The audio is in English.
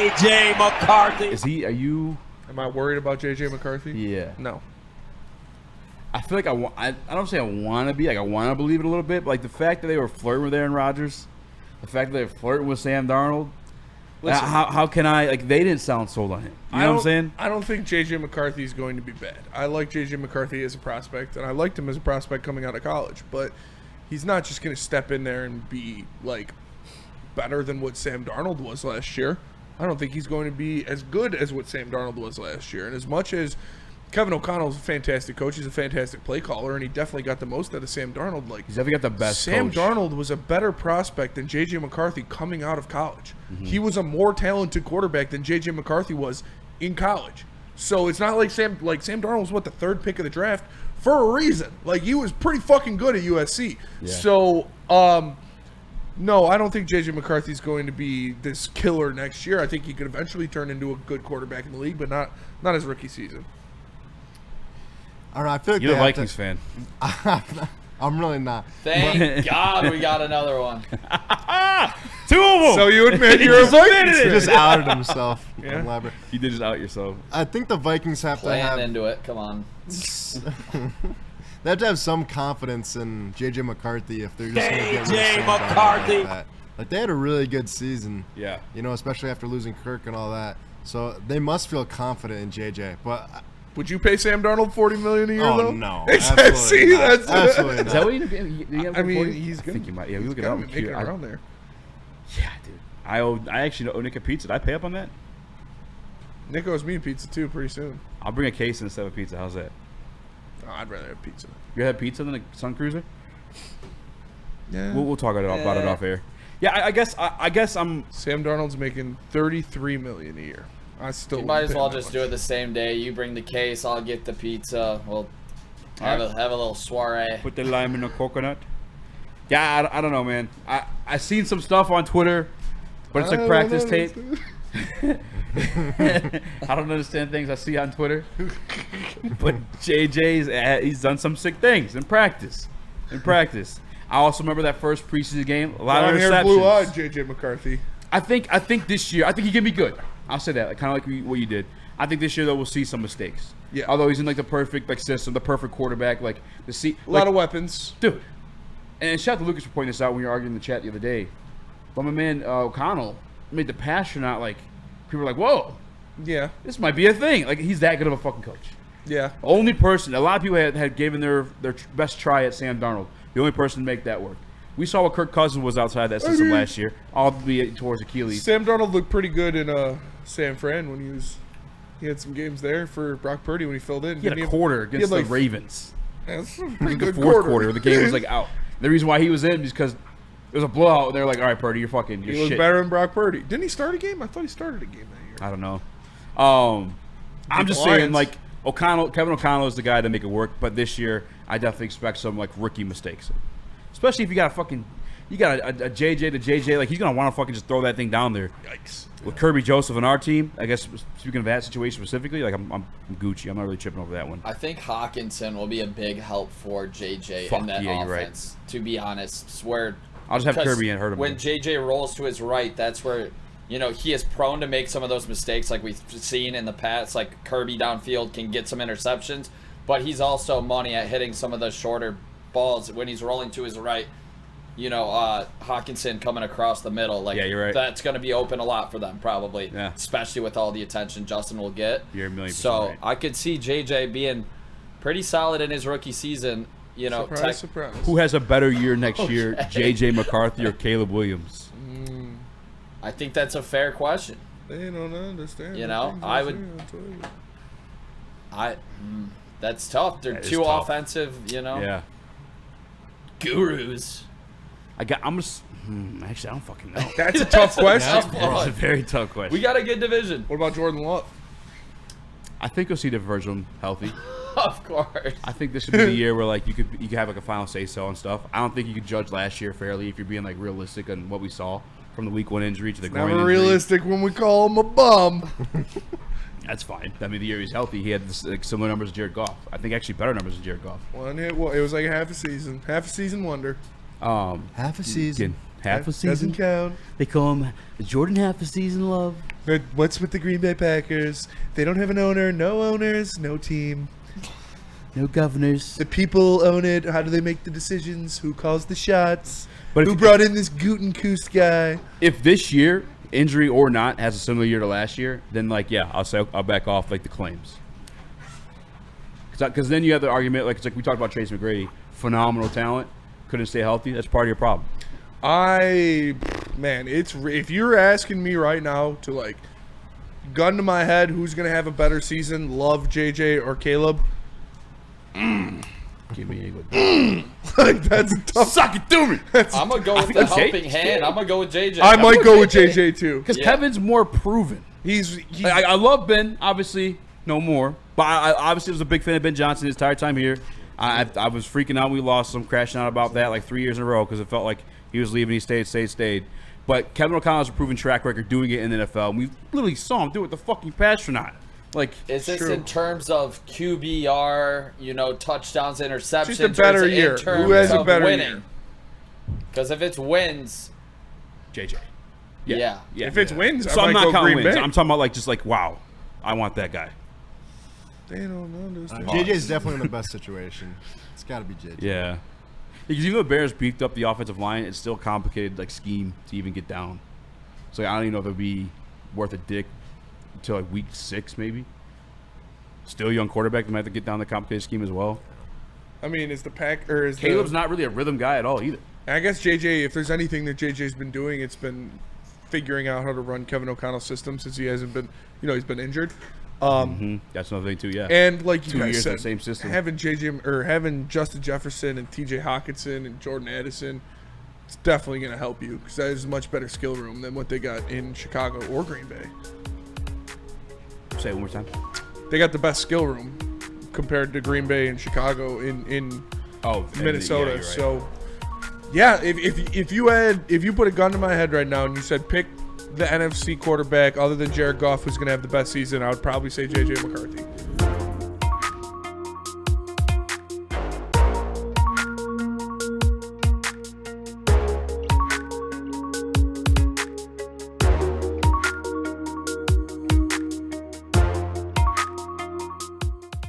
J.J. McCarthy. Am I worried about J.J. McCarthy? Yeah. No. I feel like I don't say I want to be. Like, I want to believe it a little bit. But, like, the fact that they were flirting with Aaron Rodgers, the fact that they were flirting with Sam Darnold, listen, how can I – like, they didn't sound sold on him. You know what I'm saying? I don't think J.J. McCarthy is going to be bad. I like J.J. McCarthy as a prospect, and I liked him as a prospect coming out of college. But he's not just going to step in there and be, like, better than what Sam Darnold was last year. I don't think he's going to be as good as what Sam Darnold was last year. And as much as Kevin O'Connell's a fantastic coach, he's a fantastic play caller, and he definitely got the most out of Sam Darnold. Like, he's definitely got the best Sam coach. Darnold was a better prospect than J.J. McCarthy coming out of college. Mm-hmm. He was a more talented quarterback than J.J. McCarthy was in college. So it's not like Sam Darnold was, the third pick of the draft for a reason. Like, he was pretty fucking good at USC. Yeah. So, no, I don't think J.J. McCarthy's going to be this killer next year. I think he could eventually turn into a good quarterback in the league, but not his rookie season. I don't know. I feel like you're a Vikings fan. I'm really not. Thank God we got another one. 2 of them. So you admit you're a Vikings fan. He just outed himself. Yeah. You did just out yourself. I think the Vikings have to have into it. Come on. They have to have some confidence in J.J. McCarthy if they're just going to get J.J. McCarthy. Like that. Like, they had a really good season. Yeah. You know, especially after losing Kirk and all that. So they must feel confident in J.J. But would you pay Sam Darnold $40 million a year, though? Oh, no. See, that's absolutely not. Is that what you I mean, he's I good. think you might. Yeah, we look at making around there. Yeah, dude. I actually owe Nick a pizza. Did I pay up on that? Nick owes me a pizza, too, pretty soon. I'll bring a case instead of a pizza. How's that? Oh, I'd rather have pizza. You have pizza than a Sun Cruiser? Yeah. We'll talk about it off air. Yeah, I guess I'm. Sam Darnold's making $33 million a year. I still. You might as well just do it the same day. You bring the case, I'll get the pizza. We'll have a little soiree. Put the lime in the coconut. Yeah, I don't know, man. I seen some stuff on Twitter, but it's like practice tape. I don't understand things I see on Twitter. But he's done some sick things in practice. I also remember that first preseason game. A lot of interceptions. Blue-eyed J.J. McCarthy. I think this year, I think he can be good. I'll say that, kind of like what you did. I think this year, though, we'll see some mistakes. Yeah. Although he's in like the perfect system, the perfect quarterback, a lot of weapons, dude. And shout out to Lucas for pointing this out when you were arguing in the chat the other day. But my man O'Connell made the pass not like people were like, whoa, yeah, this might be a thing. Like, he's that good of a fucking coach. Yeah. Only person, a lot of people had given their best try at Sam Darnold. The only person to make that work. We saw what Kirk Cousins was outside that system last year, albeit towards Achilles. Sam Darnold looked pretty good in San Fran when he had some games there for Brock Purdy when he filled in. He had a quarter against the Ravens. That's a I pretty think the good fourth quarter, the game was like out. The reason why he was in is because it was a blowout. And they're like, all right, Purdy, you're He shit. was better than Brock Purdy. Didn't he start a game? I thought he started a game that year. I don't know. I'm just saying, like, Kevin O'Connell is the guy to make it work. But this year, I definitely expect some like rookie mistakes, especially if you got a JJ to JJ. Like, he's gonna want to fucking just throw that thing down there. Yikes. With Kirby Joseph on our team, I guess speaking of that situation specifically, like I'm Gucci. I'm not really tripping over that one. I think Hawkinson will be a big help for JJ in that offense. Right. To be honest, where I'll just have Kirby and hurt him. When JJ rolls to his right, that's where he is prone to make some of those mistakes, like we've seen in the past. Like, Kirby downfield can get some interceptions, but he's also money at hitting some of those shorter balls when he's rolling to his right. Hawkinson coming across the middle, like, yeah, you're right. That's going to be open a lot for them, probably. Yeah. Especially with all the attention Justin will get. You're a million percent So right. I could see JJ being pretty solid in his rookie season. Surprise. Who has a better year next year, JJ McCarthy or Caleb Williams? I think that's a fair question. They don't understand. That's tough. They're too offensive, Yeah. Gurus. Actually, I don't fucking know. That's a tough question. That's a very tough question. We got a good division. What about Jordan Love? I think you'll see the version healthy. Of course. I think this should be the year where like you could have like a final say so and stuff. I don't think you could judge last year fairly if you're being like realistic on what we saw from the week 1 injury to the groin injury. Never realistic when we call him a bum. That's fine. I mean, the year he's healthy, he had similar numbers to Jared Goff. I think actually better numbers than Jared Goff. It was like half a season wonder. Half a season. Half a season. Doesn't count. They call him Jordan half a season love. But what's with the Green Bay Packers? They don't have an owner, no owners, no team. No governors. The people own it. How do they make the decisions? Who calls the shots? But Who brought in this Gutenkoost guy? If this year, injury or not, has a similar year to last year, then like I'll back off like the claims. Because then you have the argument like we talked about Trace McGrady, phenomenal talent, couldn't stay healthy. That's part of your problem. If you're asking me right now to like gun to my head, who's gonna have a better season, Love, JJ, or Caleb? Give me a Like that's tough. Suck it to me. I'm gonna go with the helping hand. I'm gonna go with JJ. I might go with JJ too. Because Kevin's more proven. He's I love Ben, obviously, no more. But I obviously was a big fan of Ben Johnson his entire time here. I was freaking out when we lost him, crashing out about that like 3 years in a row because it felt like he was leaving. He stayed. But Kevin O'Connell has a proven track record doing it in the NFL. And we literally saw him do it with the fucking Pastronaut. Like, is this true. in terms of QBR, touchdowns, interceptions? Just a better or is it year. in terms Who has a of better winning? year? Because if it's wins, JJ. yeah. If it's wins, So I I'm might not go counting Green wins. Bay. I'm talking about wow, I want that guy. They don't understand. JJ's definitely in the best situation. It's got to be JJ. Yeah. Because even though the Bears beefed up the offensive line, it's still a complicated scheme to even get down. So I don't even know if it'd be worth a dick until week 6 maybe. Still a young quarterback, they might have to get down the complicated scheme as well. I mean, is the pack or is Caleb's not really a rhythm guy at all either. I guess JJ, if there's anything that JJ's been doing, it's been figuring out how to run Kevin O'Connell's system since he hasn't been, he's been injured. That's another thing too, yeah. And like you 2 guys years said, in the same system. having Justin Jefferson and TJ Hawkinson and Jordan Addison, it's definitely going to help you because that is a much better skill room than what they got in Chicago or Green Bay. Say it one more time. They got the best skill room compared to Green Bay and Chicago in Minnesota. Yeah, right. So, yeah, if you put a gun to my head right now and you said pick the NFC quarterback other than Jared Goff who's going to have the best season, I would probably say JJ McCarthy.